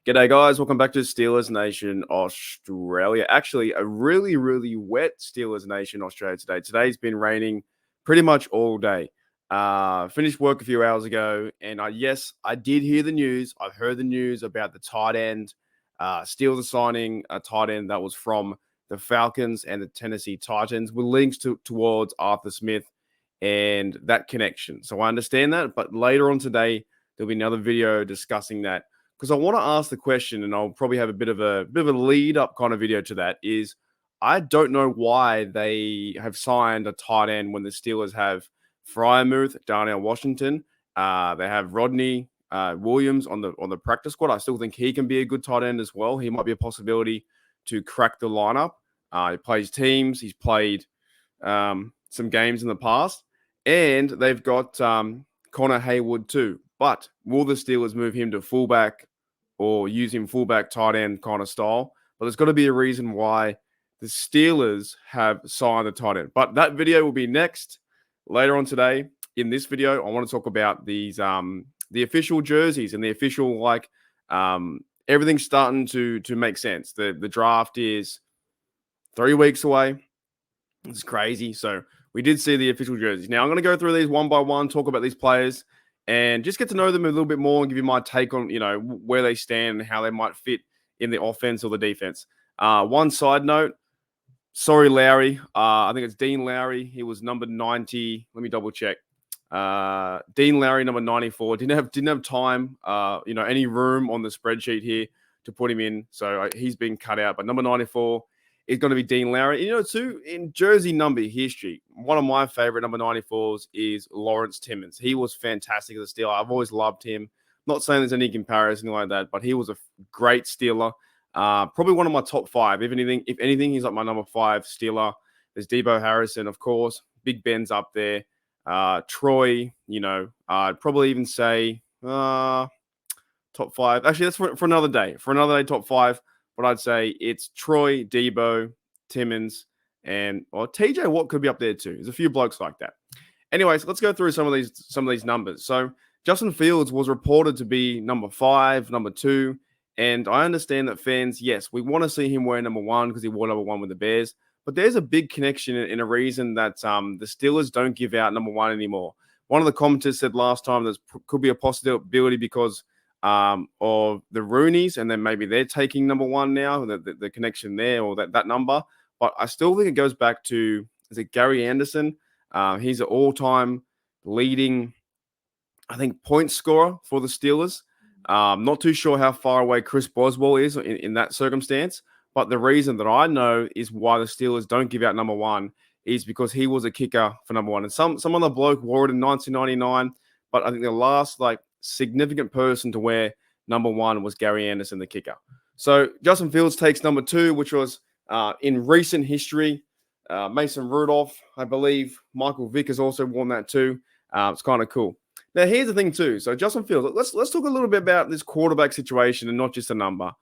G'day, guys. Welcome back to Steelers Nation Australia. Actually, a really, really wet Steelers Nation Australia today. Today's been raining pretty much all day. Finished work a few hours ago, and yes, I did hear the news. I've heard the news about the tight end. Steelers signing a tight end that was from the Falcons and the Tennessee Titans with links towards Arthur Smith and that connection. So I understand that, but later on today, there'll be another video discussing that. Because I want to ask the question, and I'll probably have a bit of a lead up kind of video to that. Is I don't know why they have signed a tight end when the Steelers have Freiermuth, Darnell Washington. They have Rodney Williams on the practice squad. I still think he can be a good tight end as well. He might be a possibility to crack the lineup. He plays teams. He's played some games in the past, and they've got Connor Haywood too. But will the Steelers move him to fullback or use him fullback tight end kind of style? But there's got to be a reason why the Steelers have signed a tight end. But that video will be next later on today. In this video, I want to talk about these the official jerseys and the official everything's starting to make sense. The draft is 3 weeks away. It's crazy. So we did see the official jerseys. Now I'm going to go through these one by one, talk about these players, and just get to know them a little bit more and give you my take on, where they stand and how they might fit in the offense or the defense. One side note, sorry, Lowry. I think it's Dean Lowry. He was number 90. Let me double check. Dean Lowry, number 94. Didn't have time, any room on the spreadsheet here to put him in. So he's been cut out. But number 94 is going to be Dean Lowry. Too, in jersey number history, one of my favorite number 94s is Lawrence Timmons. He was fantastic as a Steeler. I've always loved him. Not saying there's any comparison like that, but he was a great Steeler. Probably one of my top 5. If anything, he's like my number 5 Steeler. There's Debo Harrison, of course. Big Ben's up there. Troy, I'd probably even say top 5. Actually, that's for another day. For another day, top 5. But I'd say it's Troy, Debo, Timmons, and TJ Watt could be up there too. There's a few blokes like that. Anyways, let's go through some of these numbers. So Justin Fields was reported to be number 5, number 2, and I understand that fans, yes, we want to see him wear number 1 because he wore number 1 with the Bears. But there's a big connection in a reason that the Steelers don't give out number 1 anymore. One of the commenters said last time there could be a possibility because of the Rooneys, and then maybe they're taking number 1 now, the connection there or that number. But I still think it goes back to, is it Gary Anderson? He's an all-time leading, I think, point scorer for the Steelers. Not too sure how far away Chris Boswell is in that circumstance. But the reason that I know is why the Steelers don't give out number 1 is because he was a kicker for number 1. And some other bloke wore it in 1999, but I think the last significant person to wear number 1 was Gary Anderson, the kicker. So Justin Fields takes number 2, which was in recent history. Mason Rudolph, I believe. Michael Vick has also worn that too. It's kind of cool. Now, here's the thing too. So Justin Fields, let's talk a little bit about this quarterback situation and not just a number.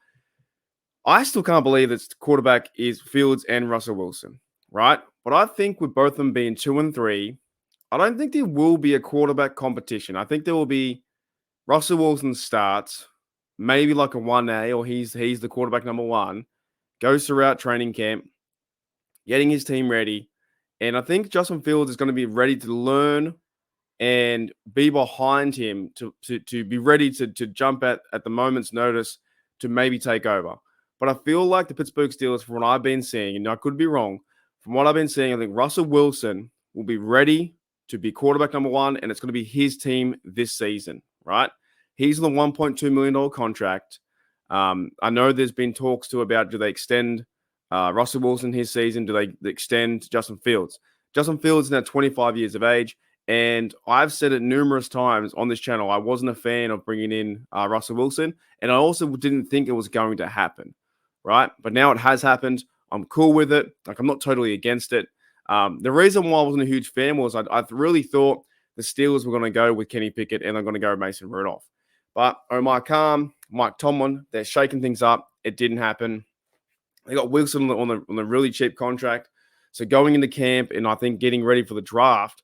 I still can't believe that quarterback is Fields and Russell Wilson, right? But I think with both of them being 2 and 3, I don't think there will be a quarterback competition. I think there will be Russell Wilson starts, maybe like a 1A, or he's the quarterback number 1, goes throughout training camp, getting his team ready. And I think Justin Fields is going to be ready to learn and be behind him to be ready to jump at the moment's notice to maybe take over. But I feel like the Pittsburgh Steelers, from what I've been seeing, and I could be wrong, from what I've been seeing, I think Russell Wilson will be ready to be quarterback number 1, and it's going to be his team this season, right? He's on the $1.2 million contract. I know there's been talks too about, do they extend Russell Wilson his season? Do they extend Justin Fields? Justin Fields is now 25 years of age, and I've said it numerous times on this channel. I wasn't a fan of bringing in Russell Wilson, and I also didn't think it was going to happen. Right? But now it has happened. I'm cool with it. I'm not totally against it. The reason why I wasn't a huge fan was I really thought the Steelers were going to go with Kenny Pickett and they're going to go with Mason Rudolph. But Omar Khan, Mike Tomlin, they're shaking things up. It didn't happen. They got Wilson on the really cheap contract. So going into camp and I think getting ready for the draft,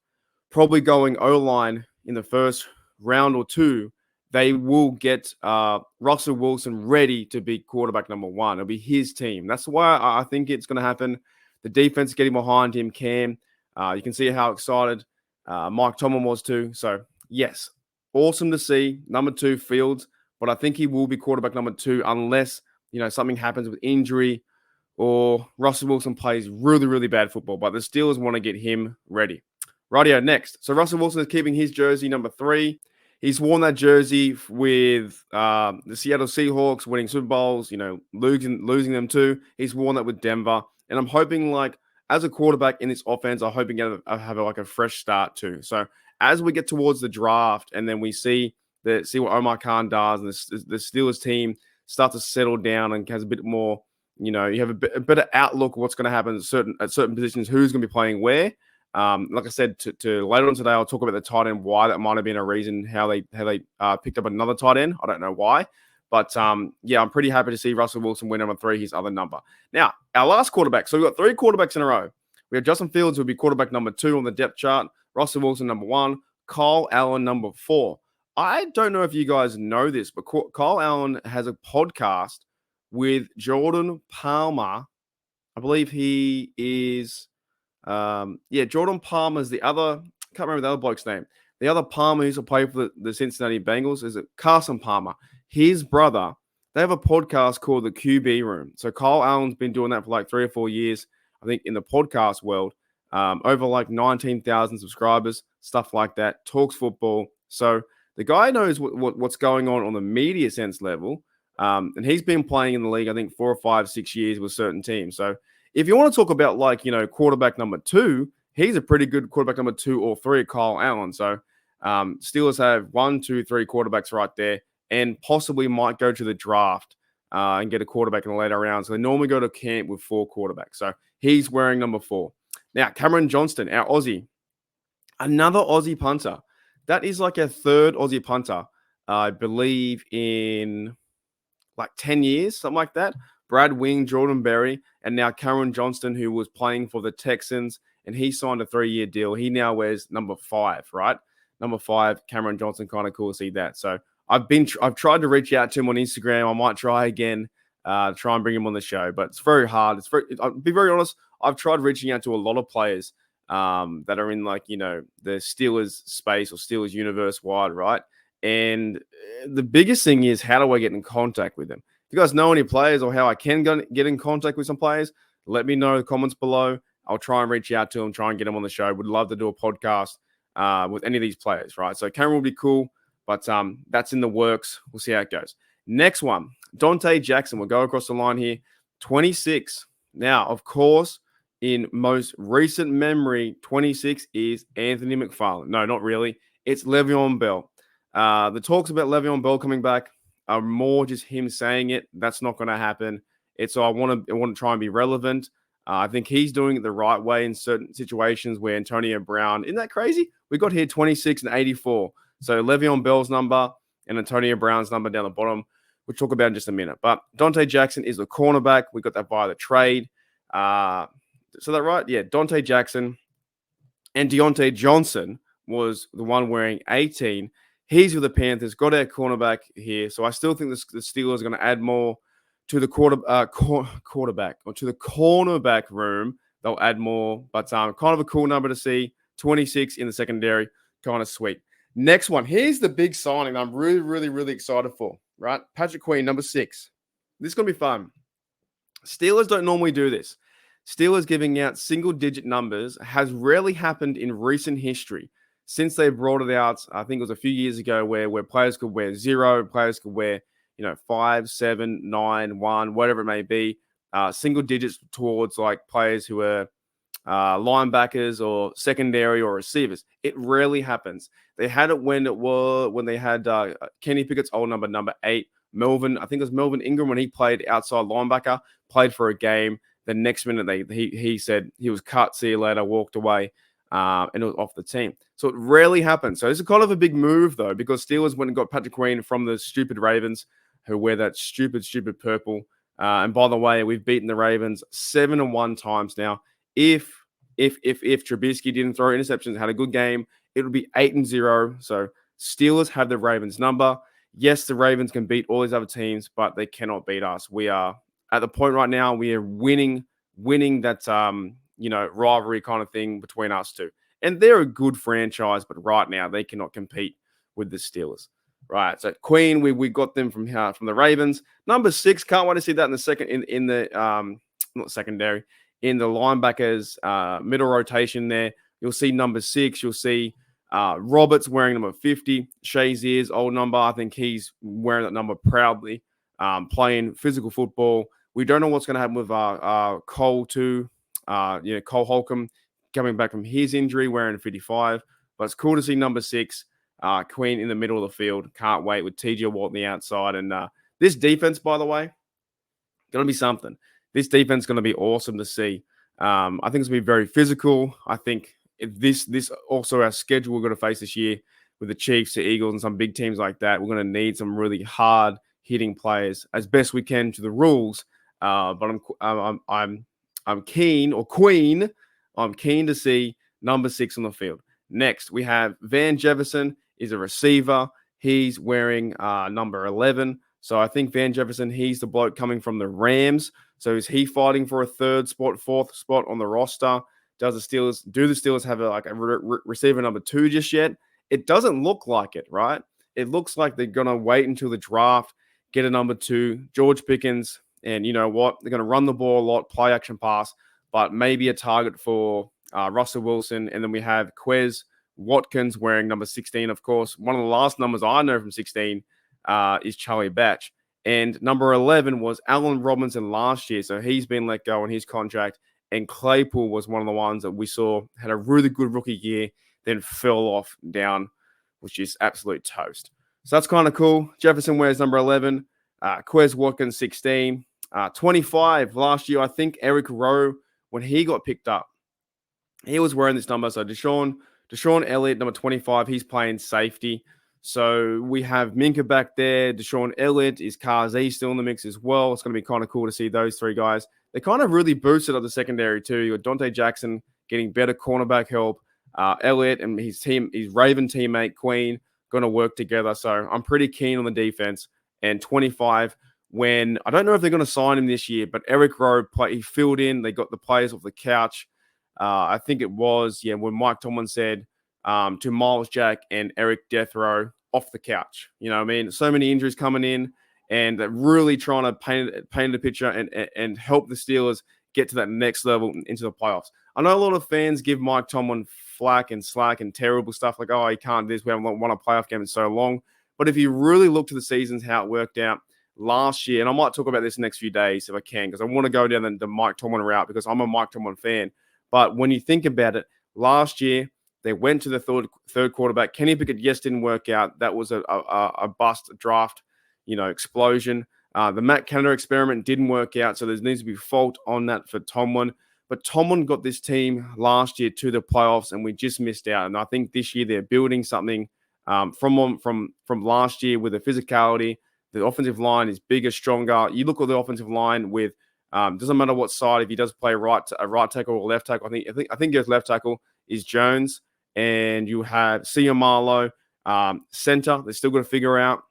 probably going O-line in the first round or 2, they will get Russell Wilson ready to be quarterback number one. It'll be his team. That's why I think it's going to happen. The defense is getting behind him, Cam. You can see how excited Mike Tomlin was too. So, yes, awesome to see. Number 2, Fields. But I think he will be quarterback number 2 unless, something happens with injury or Russell Wilson plays really, really bad football. But the Steelers want to get him ready. Rightio, next. So Russell Wilson is keeping his jersey number 3. He's worn that jersey with the Seattle Seahawks winning Super Bowls, losing them too. He's worn that with Denver. And I'm hoping, as a quarterback in this offense, I'm hoping to have a fresh start too. So as we get towards the draft and then we see what Omar Khan does and the Steelers team start to settle down and has a bit more, you have a better outlook of what's going to happen at certain positions, who's going to be playing where. Like I said, to later on today, I'll talk about the tight end, why that might have been a reason how they picked up another tight end. I don't know why. But, I'm pretty happy to see Russell Wilson win number 3, his other number. Now, our last quarterback. So we've got 3 quarterbacks in a row. We have Justin Fields, who will be quarterback number 2 on the depth chart. Russell Wilson, number 1. Kyle Allen, number 4. I don't know if you guys know this, but Kyle Allen has a podcast with Jordan Palmer. I believe he is... Jordan Palmer's the other, I can't remember the other bloke's name. The other Palmer who's played for the Cincinnati Bengals is Carson Palmer. His brother, they have a podcast called The QB Room. So Kyle Allen's been doing that for 3 or 4 years, I think, in the podcast world. Over 19,000 subscribers, stuff like that, talks football. So the guy knows what's going on the media sense level. And he's been playing in the league, I think, 4 or 5, 6 years with certain teams. So if you want to talk about quarterback number 2, he's a pretty good quarterback number 2 or 3, Kyle Allen. So Steelers have 1, 2, 3 quarterbacks right there and possibly might go to the draft and get a quarterback in the later rounds. So they normally go to camp with 4 quarterbacks. So he's wearing number 4. Now, Cameron Johnston, our Aussie, another Aussie punter. That is like a 3rd Aussie punter, I believe, in 10 years, something like that. Brad Wing, Jordan Berry, and now Cameron Johnston, who was playing for the Texans, and he signed a 3-year deal. He now wears number 5, right? Number 5, Cameron Johnston, kind of cool to see that. So I've tried to reach out to him on Instagram. I might try again, try and bring him on the show, but it's very hard. I'll be very honest. I've tried reaching out to a lot of players that are in the Steelers space or Steelers universe wide, right? And the biggest thing is, how do I get in contact with them? If you guys know any players or how I can get in contact with some players, let me know in the comments below. I'll try and reach out to them, try and get them on the show. Would love to do a podcast with any of these players, right? So Cameron will be cool, but that's in the works. We'll see how it goes. Next one, Dante Jackson. We'll go across the line here. 26. Now, of course, in most recent memory, 26 is Anthony McFarland. No, not really. It's Le'Veon Bell. The talks about Le'Veon Bell coming back are more just him saying it. That's not going to happen. I want to try and be relevant. I think he's doing it the right way in certain situations where Antonio Brown, isn't that crazy? We got here 26 and 84. So Le'Veon Bell's number and Antonio Brown's number down the bottom. We'll talk about in just a minute. But Dante Jackson is the cornerback. We got that via the trade. So that right? Yeah, Dante Jackson and Deontay Johnson was the one wearing 18. He's with the Panthers, got our cornerback here. So I still think the Steelers are going to add more to the quarterback or to the cornerback room. They'll add more, but kind of a cool number to see. 26 in the secondary, kind of sweet. Next one. Here's the big signing I'm really, really, really excited for, right? Patrick Queen, number 6. This is going to be fun. Steelers don't normally do this. Steelers giving out single-digit numbers has rarely happened in recent history. Since they brought it out, I think it was a few years ago, where players could wear 0, players could wear 5, 7, 9, 1, whatever it may be, single digits towards players who are linebackers or secondary or receivers. It rarely happens. They had it when they had Kenny Pickett's old number 8, Melvin. I think it was Melvin Ingram when he played outside linebacker, played for a game. The next minute he said he was cut, see you later, walked away. And it was off the team. So it rarely happens. So it's kind of a big move, though, because Steelers went and got Patrick Queen from the stupid Ravens, who wear that stupid purple. And by the way, we've beaten the Ravens 7-1 times now. If Trubisky didn't throw interceptions, had a good game, it would be 8-0. So Steelers have the Ravens number. Yes, the Ravens can beat all these other teams, but they cannot beat us. We are at the point right now, we are winning that rivalry kind of thing between us two. And they're a good franchise, but right now they cannot compete with the Steelers. Right. So Queen, we got them from the Ravens. Number 6, can't wait to see that in the second in the not secondary, in the linebackers middle rotation there. You'll see number 6, you'll see Roberts wearing number 50. Shazier's old number. I think he's wearing that number proudly, playing physical football. We don't know what's going to happen with Cole too. Cole Holcomb coming back from his injury wearing a 55. But it's cool to see number 6, Queen in the middle of the field. Can't wait with TJ Watt on the outside. And this defense, by the way, going to be something. This defense is going to be awesome to see. I think it's going to be very physical. I think this also our schedule we're going to face this year with the Chiefs, the Eagles, and some big teams like that. We're going to need some really hard hitting players as best we can to the rules. But I'm keen or queen. I'm keen to see number 6 on the field. Next, we have Van Jefferson is a receiver. He's wearing number 11. So I think Van Jefferson, he's the bloke coming from the Rams. So is he fighting for a 3rd spot, 4th spot on the roster? Do the Steelers have a receiver number 2 just yet? It doesn't look like it, right? It looks like they're going to wait until the draft, get a number 2, George Pickens, and you know what? They're going to run the ball a lot, play action pass, but maybe a target for Russell Wilson. And then we have Quez Watkins wearing number 16, of course. One of the last numbers I know from 16 is Charlie Batch. And number 11 was Allen Robinson last year. So he's been let go on his contract. And Claypool was one of the ones that we saw had a really good rookie year, then fell off down, which is absolute toast. So that's kind of cool. Jefferson wears number 11. Quez Watkins, 16. 25 last year, I think Eric Rowe, when he got picked up, he was wearing this number. So Deshaun Elliott, number 25, he's playing safety. So we have Minka back there. Deshaun Elliott, is Kazi still in the mix as well. It's going to be kind of cool to see those 3 guys. They kind of really boosted up the secondary too. You got Dante Jackson getting better cornerback help. Elliott and his Raven teammate Queen going to work together. So I'm pretty keen on the defense. And 25, when I don't know if they're going to sign him this year, but Eric Rowe he filled in. They got the players off the couch. I think it was when Mike Tomlin said to Miles Jack and Eric Deathrow off the couch. You know what I mean? So many injuries coming in, and really trying to paint the picture and help the Steelers get to that next level into the playoffs. I know a lot of fans give Mike Tomlin flack and slack and terrible stuff like, oh, he can't do this. We haven't won a playoff game in so long. But if you really look to the seasons, how it worked out last year, and I might talk about this in the next few days if I can, because I want to go down the Mike Tomlin route because I'm a Mike Tomlin fan. But when you think about it, last year, they went to the third quarterback. Kenny Pickett, yes, didn't work out. That was a bust draft, explosion. The Matt Canada experiment didn't work out, so there needs to be fault on that for Tomlin. But Tomlin got this team last year to the playoffs, and we just missed out. And I think this year they're building something from last year with the physicality. The offensive line is bigger, stronger. You look at the offensive line with doesn't matter what side. If he does play a right tackle or left tackle, I think his left tackle is Jones, and you have Ciamalo center. They're still going to figure out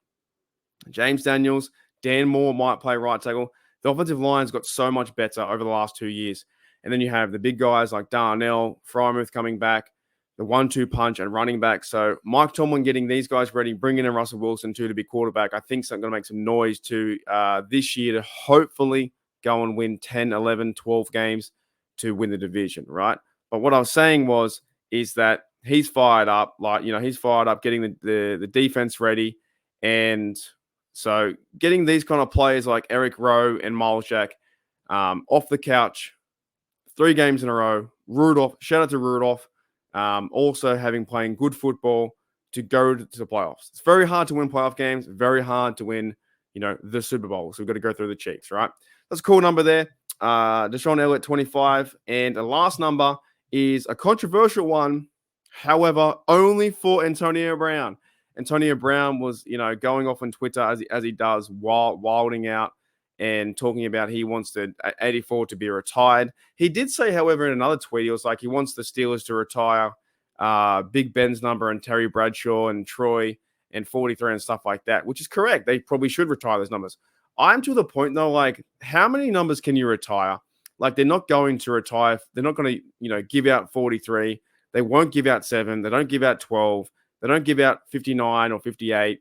James Daniels. Dan Moore might play right tackle. The offensive line's got so much better over the last 2 years. And then you have the big guys like Darnell, Frymouth coming back, the 1-2 punch and running back. So Mike Tomlin getting these guys ready, bringing in Russell Wilson too to be quarterback, I think is going to make some noise too this year to hopefully go and win 10, 11, 12 games to win the division, right? But what I was saying is that he's fired up, he's fired up getting the defense ready. And so getting these kind of players like Eric Rowe and Miles Jack off the couch 3 games in a row. Rudolph, shout out to Rudolph, also playing good football to go to the playoffs. It's very hard to win playoff games, very hard to win, the Super Bowl. So we've got to go through the Chiefs, right? That's a cool number there. Deshaun Elliott, 25. And the last number is a controversial one, however, only for Antonio Brown. Antonio Brown was, going off on Twitter as he does, wilding out and talking about he wants 84 to be retired. He did say, however, in another tweet, he was like he wants the Steelers to retire Big Ben's number and Terry Bradshaw and Troy and 43 and stuff like that, which is correct. They probably should retire those numbers. I'm to the point though, like how many numbers can you retire? Like they're not going to retire. They're not going to, give out 43. They won't give out 7. They don't give out 12. They don't give out 59 or 58.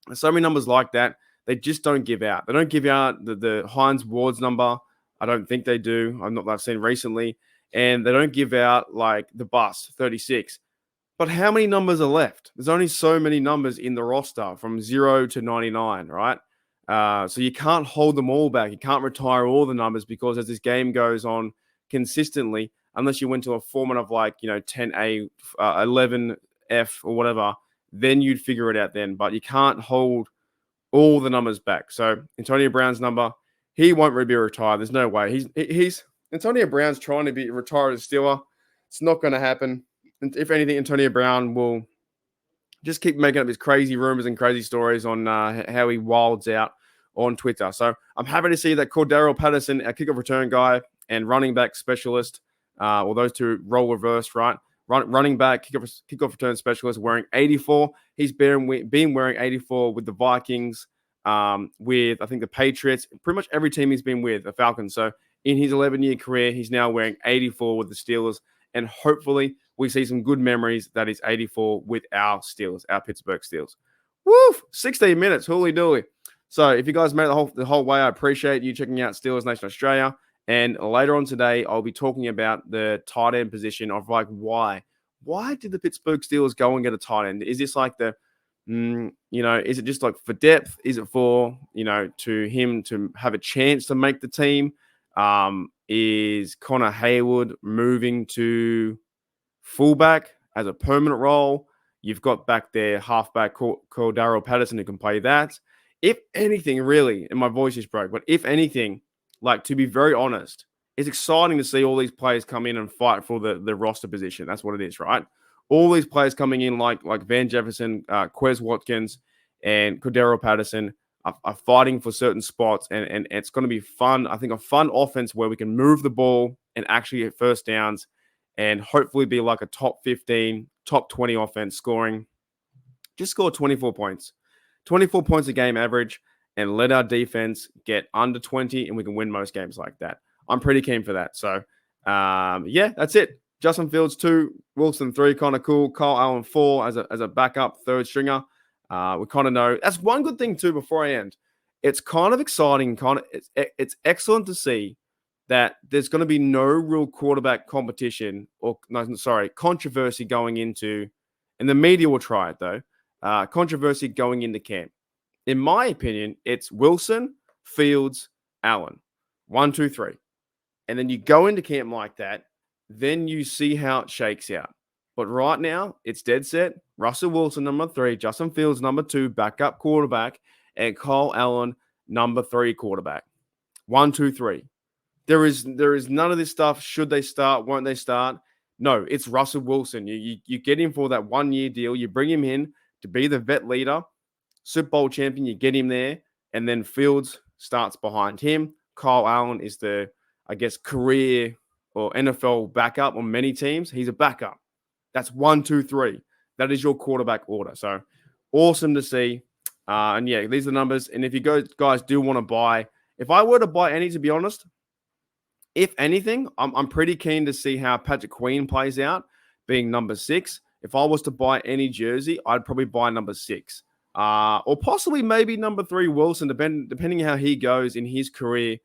There's so many numbers like that. They just don't give out. They don't give out the Heinz Ward's number. I don't think they do. I've seen recently. And they don't give out like the bus, 36. But how many numbers are left? There's only so many numbers in the roster from 0 to 99, right? So you can't hold them all back. You can't retire all the numbers because as this game goes on consistently, unless you went to a format of like, 10A, 11F or whatever, then you'd figure it out then. But you can't hold all the numbers back. So Antonio Brown's number, he won't be retired. There's no way. He's Antonio Brown's trying to be retired as Steeler. It's not going to happen. And if anything, Antonio Brown will just keep making up his crazy rumors and crazy stories on how he wilds out on Twitter. So I'm happy to see that Cordero Patterson, a kickoff return guy and running back specialist, those two role reversed, right? Running back, kickoff return specialist, wearing 84. He's been wearing 84 with the Vikings, with I think the Patriots, pretty much every team he's been with, the Falcons. So in his 11-year career, he's now wearing 84 with the Steelers, and hopefully we see some good memories that is 84 with our Steelers, our Pittsburgh Steelers. Woo! 16 minutes, holy dooly. So if you guys made it the whole way, I appreciate you checking out Steelers Nation Australia. And later on today, I'll be talking about the tight end position of like why did the Pittsburgh Steelers go and get a tight end? Is this like is it just like for depth? Is it for, to him to have a chance to make the team? Is Connor Haywood moving to fullback as a permanent role? You've got back there halfback Cordero Patterson who can play that. If anything, really, and my voice is broke, but if anything, like to be very honest, it's exciting to see all these players come in and fight for the roster position. That's what it is, right? All these players coming in like Van Jefferson, Quez Watkins, and Cordero Patterson are fighting for certain spots, and it's going to be fun. I think a fun offense where we can move the ball and actually get first downs and hopefully be like a top 15, top 20 offense scoring. Just score 24 points. 24 points a game average, and let our defense get under 20, and we can win most games like that. I'm pretty keen for that. So, that's it. Justin Fields 2, Wilson 3, kind of cool. Kyle Allen 4 as a backup third stringer. We kind of know. That's one good thing too before I end. It's kind of exciting. It's excellent to see that there's going to be no real quarterback competition controversy going into, and the media will try it though. Controversy going into camp. In my opinion, it's Wilson, Fields, Allen. 1, 2, 3. And then you go into camp like that, then you see how it shakes out. But right now, it's dead set. Russell Wilson, number 3, Justin Fields, number 2, backup quarterback, and Kyle Allen, number 3 quarterback. 1, 2, 3. There is none of this stuff. Should they start? Won't they start? No, it's Russell Wilson. You get him for that 1-year deal. You bring him in to be the vet leader, Super Bowl champion. You get him there, and then Fields starts behind him. Kyle Allen is the, career or NFL backup on many teams. He's a backup. That's 1, 2, 3. That is your quarterback order. So awesome to see. These are the numbers. And if you guys do want to buy, if I were to buy any, to be honest, if anything, I'm pretty keen to see how Patrick Queen plays out, being number 6. If I was to buy any jersey, I'd probably buy number 6. Or possibly maybe number 3 Wilson, depending how he goes in his career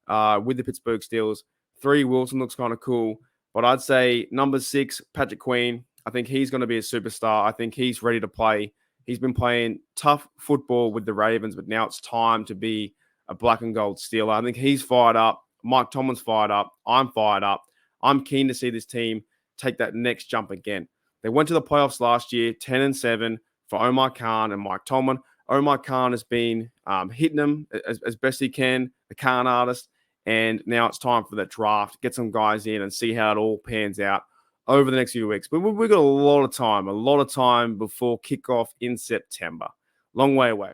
with the Pittsburgh Steelers. 3 Wilson looks kind of cool. But I'd say number 6, Patrick Queen. I think he's going to be a superstar. I think he's ready to play. He's been playing tough football with the Ravens, but now it's time to be a black and gold Steeler. I think he's fired up. Mike Tomlin's fired up. I'm fired up. I'm keen to see this team take that next jump again. They went to the playoffs last year, 10-7 for Omar Khan and Mike Tomlin. Omar Khan has been hitting them as best he can, the Khan artist. And now it's time for that draft, get some guys in and see how it all pans out over the next few weeks. But we've got a lot of time before kickoff in September. Long way away.